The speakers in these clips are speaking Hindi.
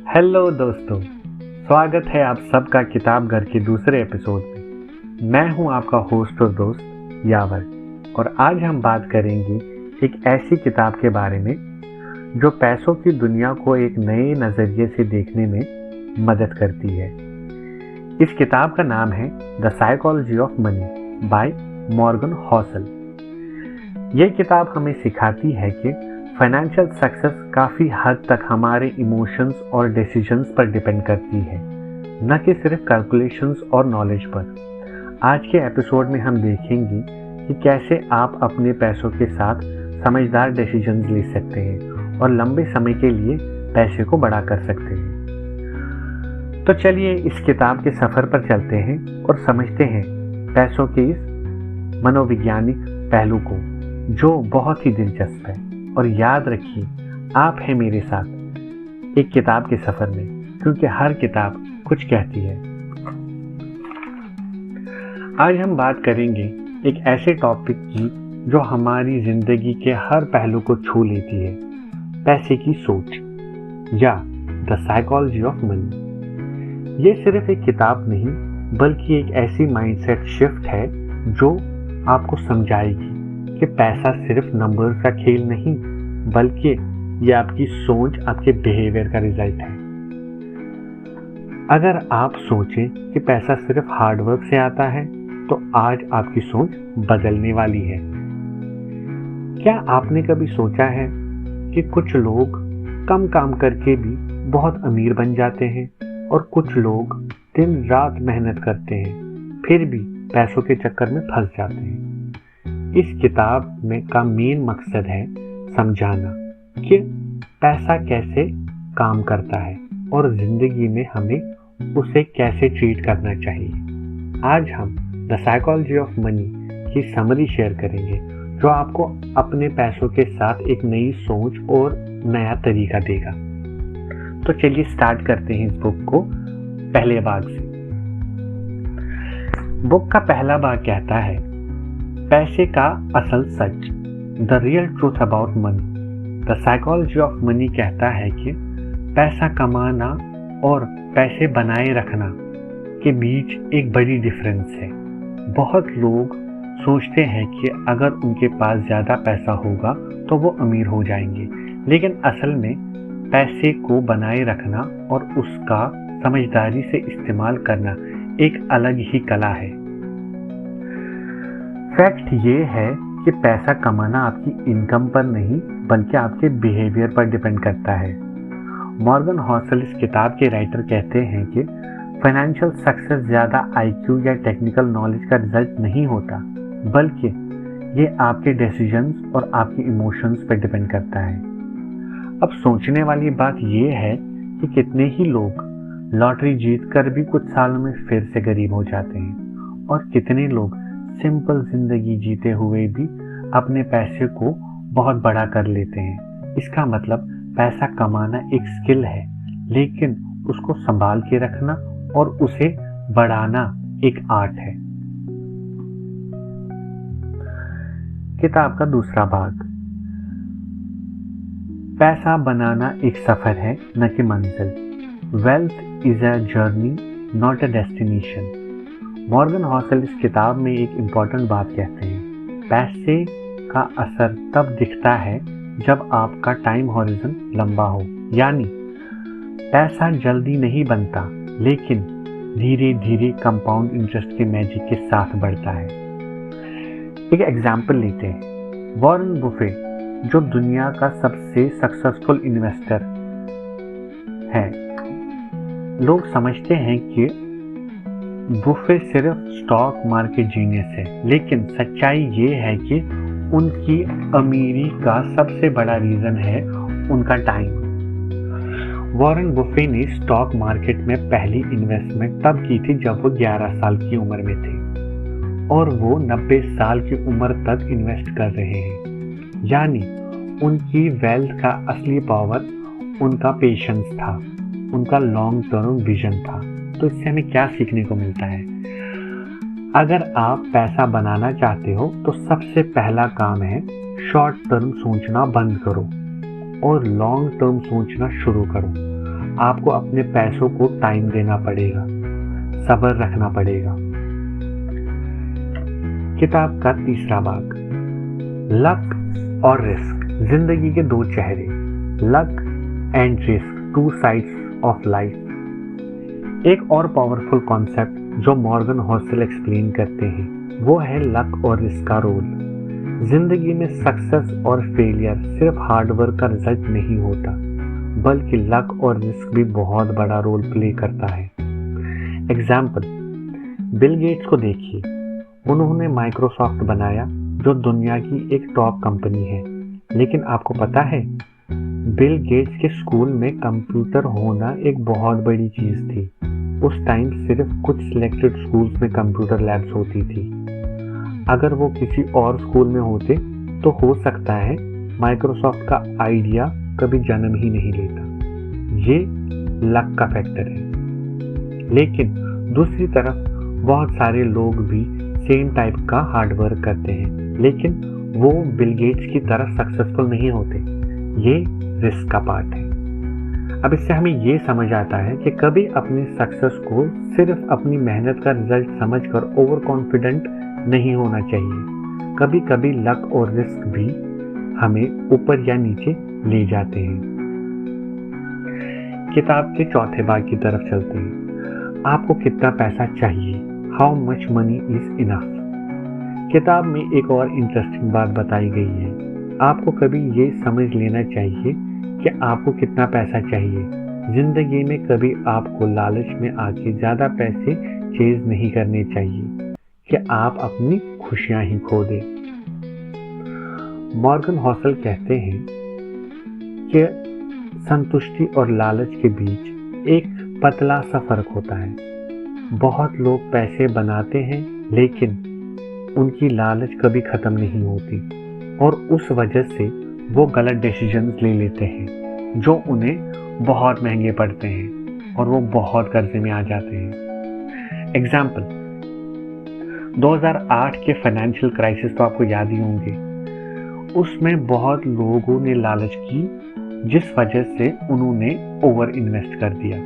हेलो दोस्तों, स्वागत है आप सबका किताब घर के दूसरे एपिसोड में। मैं हूं आपका होस्ट और दोस्त यावर, और आज हम बात करेंगे एक ऐसी किताब के बारे में जो पैसों की दुनिया को एक नए नज़रिए से देखने में मदद करती है। इस किताब का नाम है the psychology of money by Morgan Housel. यह किताब हमें सिखाती है कि फाइनेंशियल सक्सेस काफ़ी हद तक हमारे इमोशंस और डिसीजंस पर डिपेंड करती है, न कि सिर्फ कैलकुलेशंस और नॉलेज पर। आज के एपिसोड में हम देखेंगे कि कैसे आप अपने पैसों के साथ समझदार डिसीजंस ले सकते हैं और लंबे समय के लिए पैसे को बड़ा कर सकते हैं। तो चलिए इस किताब के सफ़र पर चलते हैं और समझते हैं पैसों के इस मनोवैज्ञानिक पहलू को, जो बहुत ही दिलचस्प है। और याद रखिए, आप हैं मेरे साथ एक किताब के सफ़र में, क्योंकि हर किताब कुछ कहती है। आज हम बात करेंगे एक ऐसे टॉपिक की जो हमारी ज़िंदगी के हर पहलू को छू लेती है, पैसे की सोच या द साइकोलॉजी ऑफ मनी। ये सिर्फ एक किताब नहीं, बल्कि एक ऐसी माइंडसेट शिफ्ट है जो आपको समझाएगी कि पैसा सिर्फ नंबर्स का खेल नहीं, बल्कि ये आपकी सोच, आपके बिहेवियर का रिजल्ट है। अगर आप सोचें कि पैसा सिर्फ हार्डवर्क से आता है, तो आज आपकी सोच बदलने वाली है। क्या आपने कभी सोचा है कि कुछ लोग कम काम करके भी बहुत अमीर बन जाते हैं, और कुछ लोग दिन रात मेहनत करते हैं फिर भी पैसों के चक्कर में फंस जाते हैं। इस किताब में का मेन मकसद है समझाना कि पैसा कैसे काम करता है और ज़िंदगी में हमें उसे कैसे ट्रीट करना चाहिए। आज हम द साइकोलॉजी ऑफ मनी की समरी शेयर करेंगे, जो आपको अपने पैसों के साथ एक नई सोच और नया तरीका देगा। तो चलिए स्टार्ट करते हैं इस बुक को पहले भाग से। बुक का पहला भाग कहता है, पैसे का असल सच, the real truth about money. The psychology of money कहता है कि पैसा कमाना और पैसे बनाए रखना के बीच एक बड़ी डिफरेंस है। बहुत लोग सोचते हैं कि अगर उनके पास ज़्यादा पैसा होगा तो वो अमीर हो जाएंगे, लेकिन असल में पैसे को बनाए रखना और उसका समझदारी से इस्तेमाल करना एक अलग ही कला है। फैक्ट ये है कि पैसा कमाना आपकी इनकम पर नहीं, बल्कि आपके बिहेवियर पर डिपेंड करता है। मॉर्गन हॉसल इस किताब के राइटर कहते हैं कि फाइनेंशियल सक्सेस ज़्यादा आईक्यू या टेक्निकल नॉलेज का रिजल्ट नहीं होता, बल्कि ये आपके डिसीजंस और आपके इमोशंस पर डिपेंड करता है। अब सोचने वाली बात ये है कि कितने ही लोग लॉटरी जीतकर भी कुछ सालों में फिर से गरीब हो जाते हैं, और कितने लोग सिंपल जिंदगी जीते हुए भी अपने पैसे को बहुत बड़ा कर लेते हैं। इसका मतलब पैसा कमाना एक स्किल है, लेकिन उसको संभाल के रखना और उसे बढ़ाना एक आर्ट है। किताब का दूसरा भाग, पैसा बनाना एक सफर है, न कि मंजिल। Wealth is a journey, not a destination. Morgan Housel इस किताब में एक इम्पॉर्टेंट बात कहते हैं, पैसे का असर तब दिखता है जब आपका टाइम हॉरिजन लंबा हो। यानी पैसा जल्दी नहीं बनता, लेकिन धीरे धीरे कंपाउंड इंटरेस्ट के मैजिक के साथ बढ़ता है। एक एग्जाम्पल लेते हैं, वॉरेन बुफे, जो दुनिया का सबसे सक्सेसफुल इन्वेस्टर है। लोग समझते हैं कि बुफे सिर्फ स्टॉक मार्केट जीनियस है, लेकिन सच्चाई ये है कि उनकी अमीरी का सबसे बड़ा रीज़न है उनका टाइम। वॉरेन बुफे ने स्टॉक मार्केट में पहली इन्वेस्टमेंट तब की थी जब वो 11 साल की उम्र में थे, और वो 90 साल की उम्र तक इन्वेस्ट कर रहे हैं। यानी उनकी वेल्थ का असली पावर उनका पेशेंस था, उनका लॉन्ग टर्म विजन था। तो इससे हमें क्या सीखने को मिलता है? अगर आप पैसा बनाना चाहते हो तो सबसे पहला काम है शॉर्ट टर्म सोचना बंद करो और लॉन्ग टर्म सोचना शुरू करो। आपको अपने पैसों को टाइम देना पड़ेगा, सब्र रखना पड़ेगा। किताब का तीसरा भाग, लक और रिस्क, जिंदगी के दो चेहरे, luck and risk, two sides of life. एक और पावरफुल कॉन्सेप्ट जो मॉर्गन हॉसल एक्सप्लेन करते हैं वो है लक और रिस्क का रोल। जिंदगी में सक्सेस और फेलियर सिर्फ हार्डवर्क का रिजल्ट नहीं होता, बल्कि लक और रिस्क भी बहुत बड़ा रोल प्ले करता है। एग्जाम्पल, बिल गेट्स को देखिए, उन्होंने माइक्रोसॉफ्ट बनाया जो दुनिया की एक टॉप कंपनी है। लेकिन आपको पता है, बिल गेट्स के स्कूल में कंप्यूटर होना एक बहुत बड़ी चीज थी। उस टाइम सिर्फ कुछ सिलेक्टेड स्कूल्स में कंप्यूटर लैब्स होती थी। अगर वो किसी और स्कूल में होते तो हो सकता है माइक्रोसॉफ्ट का आइडिया कभी जन्म ही नहीं लेता। ये लक का फैक्टर है। लेकिन दूसरी तरफ बहुत सारे लोग भी सेम टाइप का हार्डवर्क करते हैं, लेकिन वो बिल गेट्स की तरह सक्सेसफुल नहीं होते। ये रिस्क का पार्ट है। अब इससे हमें ये समझ आता है कि कभी अपनी सक्सेस को सिर्फ अपनी मेहनत का रिजल्ट समझकर ओवर कॉन्फिडेंट नहीं होना चाहिए। कभी कभी लक और रिस्क भी हमें ऊपर या नीचे ले जाते हैं। किताब के चौथे भाग की तरफ चलते हैं। आपको कितना पैसा चाहिए? How much money is enough. किताब में एक और इंटरेस्टिंग बात बताई गई है। आपको कभी ये समझ लेना चाहिए कि आपको कितना पैसा चाहिए। जिंदगी में कभी आपको लालच में आके ज्यादा पैसे चेज नहीं करने चाहिए कि आप अपनी खुशियां ही खो दें। मॉर्गन हॉसल कहते हैं कि संतुष्टि और लालच के बीच एक पतला सा फर्क होता है। बहुत लोग पैसे बनाते हैं, लेकिन उनकी लालच कभी खत्म नहीं होती और उस वजह से वो गलत डिसीजंस ले लेते हैं जो उन्हें बहुत महंगे पड़ते हैं और वो बहुत कर्जे में आ जाते हैं। एग्जाम्पल, 2008 के फाइनेंशियल क्राइसिस तो आपको याद ही होंगे। उसमें बहुत लोगों ने लालच की, जिस वजह से उन्होंने ओवर इन्वेस्ट कर दिया।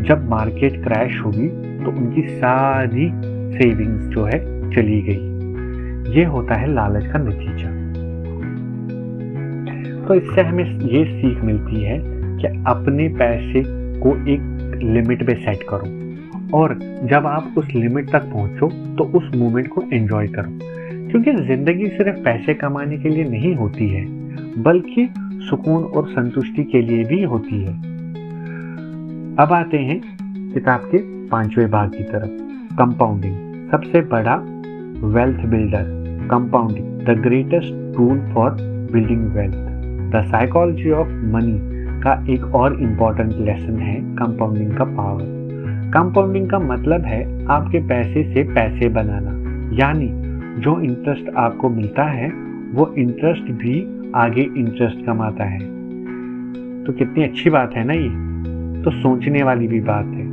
जब मार्केट क्रैश हुई तो उनकी सारी सेविंग्स जो है चली गई। ये होता है लालच का नतीजा। तो इससे हमें ये सीख मिलती है कि अपने पैसे को एक लिमिट पे सेट करो और जब आप उस लिमिट तक पहुंचो तो उस मोमेंट को एंजॉय करो, क्योंकि जिंदगी सिर्फ पैसे कमाने के लिए नहीं होती है, बल्कि सुकून और संतुष्टि के लिए भी होती है। अब आते हैं किताब के 5वें भाग की तरफ, कंपाउंडिंग, सबसे बड़ा wealth builder. Compounding, the greatest tool for building wealth. The psychology of money का एक और इम्पॉर्टेंट लेसन है कंपाउंडिंग का पावर। कंपाउंडिंग का मतलब है आपके पैसे से पैसे बनाना, यानी जो इंटरेस्ट आपको मिलता है वो इंटरेस्ट भी आगे इंटरेस्ट कमाता है। तो कितनी अच्छी बात है ना ये। तो सोचने वाली भी बात है,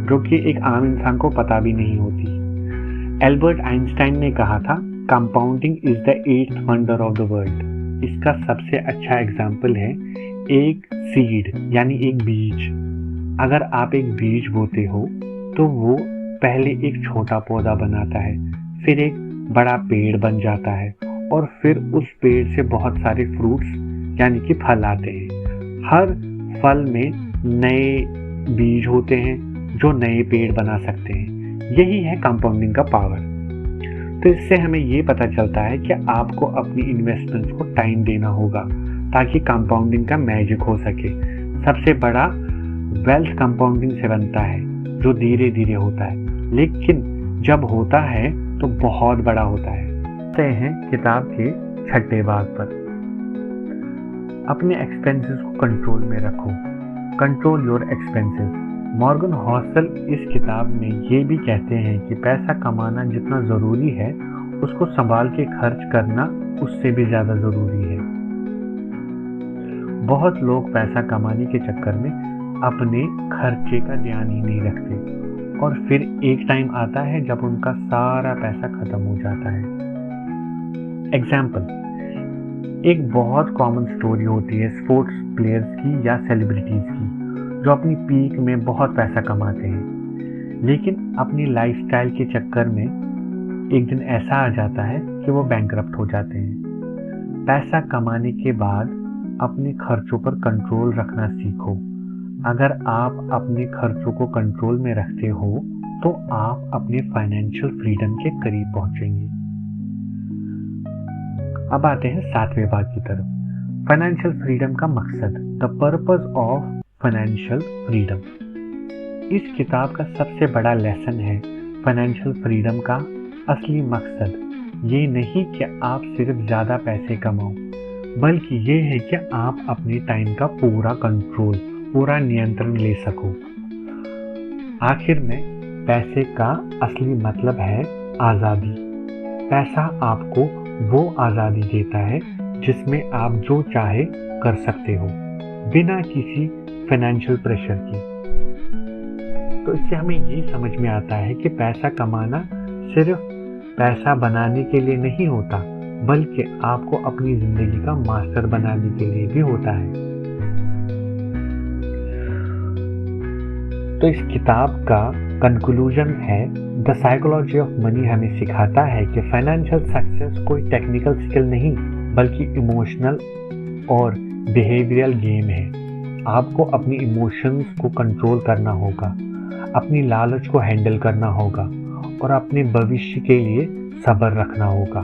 जो कि एक आम इंसान को पता भी नहीं होती। एल्बर्ट आइंस्टाइन ने कहा था, compounding is the 8th wonder of the world. इसका सबसे अच्छा एग्जाम्पल है एक सीड, यानी एक बीज। अगर आप एक बीज बोते हो तो वो पहले एक छोटा पौधा बनाता है, फिर एक बड़ा पेड़ बन जाता है और फिर उस पेड़ से बहुत सारे फ्रूट्स यानी कि फल आते हैं। हर फल में नए बीज होते हैं जो नए पेड़ बना सकते हैं। यही है कंपाउंडिंग का पावर। तो इससे हमें ये पता चलता है कि आपको अपनी इन्वेस्टमेंट्स को टाइम देना होगा ताकि कंपाउंडिंग का मैजिक हो सके। सबसे बड़ा वेल्थ कंपाउंडिंग से बनता है, जो धीरे धीरे होता है, लेकिन जब होता है तो बहुत बड़ा होता है। आते हैं किताब के 6ठे भाग पर, अपने एक्सपेंसेस को कंट्रोल में रखो। Control your expenses. Morgan Housel इस किताब में ये भी कहते हैं कि पैसा कमाना जितना ज़रूरी है, उसको संभाल के खर्च करना उससे भी ज़्यादा ज़रूरी है। बहुत लोग पैसा कमाने के चक्कर में अपने खर्चे का ध्यान ही नहीं रखते और फिर एक टाइम आता है जब उनका सारा पैसा खत्म हो जाता है। एग्जाम्पल, एक बहुत कॉमन स्टोरी होती है स्पोर्ट्स प्लेयर्स की या सेलिब्रिटीज़ की जो अपनी पीक में बहुत पैसा कमाते हैं, लेकिन अपनी लाइफस्टाइल के चक्कर में एक दिन ऐसा आ जाता है कि वो बैंकरप्ट हो जाते हैं। पैसा कमाने के बाद अपने खर्चों पर कंट्रोल रखना सीखो। अगर आप अपने खर्चों को कंट्रोल में रखते हो तो आप अपने फाइनेंशियल फ्रीडम के करीब पहुंचेंगे। अब आते हैं 7वें भाग की तरफ। फाइनेंशियल फ्रीडम का मकसद, the purpose of financial freedom. इस किताब का सबसे बड़ा लेसन है फाइनेंशियल फ्रीडम का असली मकसद ये नहीं कि आप सिर्फ ज़्यादा पैसे कमाओ, बल्कि ये है कि आप अपने टाइम का पूरा कंट्रोल, पूरा नियंत्रण ले सको। आखिर में पैसे का असली मतलब है आज़ादी। पैसा आपको वो आज़ादी देता है जिसमें आप जो चाहे कर सकते हो, बिना किसी फाइनेंशियल प्रेशर की। तो इससे हमें ये समझ में आता है कि पैसा कमाना सिर्फ पैसा बनाने के लिए नहीं होता, बल्कि आपको अपनी जिंदगी का मास्टर बनाने के लिए भी होता है। तो इस किताब का कंक्लूजन है, द साइकोलॉजी ऑफ मनी हमें सिखाता है कि फाइनेंशियल सक्सेस कोई टेक्निकल स्किल नहीं, बल्कि इमोशनल और बिहेवियरल गेम है। आपको अपनी इमोशंस को कंट्रोल करना होगा, अपनी लालच को हैंडल करना होगा और अपने भविष्य के लिए सब्र रखना होगा।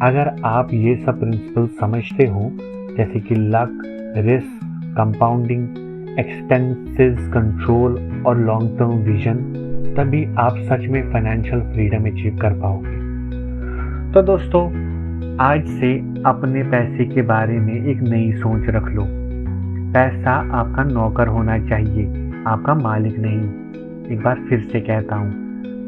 अगर आप ये सब प्रिंसिपल समझते हो, जैसे कि luck, risk, compounding, expenses control और लॉन्ग टर्म विजन, तभी आप सच में फाइनेंशियल फ्रीडम अचीव कर पाओगे। तो दोस्तों, आज से अपने पैसे के बारे में एक नई सोच रख लो। पैसा आपका नौकर होना चाहिए, आपका मालिक नहीं। एक बार फिर से कहता हूँ,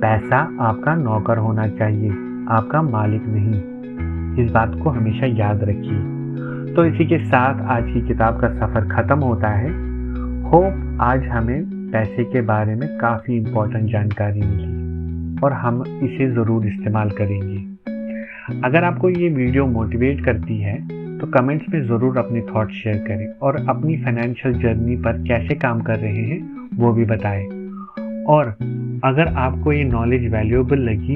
पैसा आपका नौकर होना चाहिए, आपका मालिक नहीं। इस बात को हमेशा याद रखिए। तो इसी के साथ आज की किताब का सफ़र ख़त्म होता है। होप आज हमें पैसे के बारे में काफ़ी इम्पोर्टेंट जानकारी मिली और हम इसे ज़रूर इस्तेमाल करेंगे। अगर आपको ये वीडियो मोटिवेट करती है तो कमेंट्स में ज़रूर अपने थॉट्स शेयर करें और अपनी फाइनेंशियल जर्नी पर कैसे काम कर रहे हैं वो भी बताएं। और अगर आपको ये नॉलेज वैल्यूएबल लगी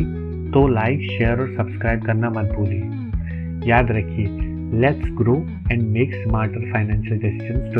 तो लाइक, शेयर और सब्सक्राइब करना मत भूलिए। याद रखिए, let's grow and make smarter financial decisions.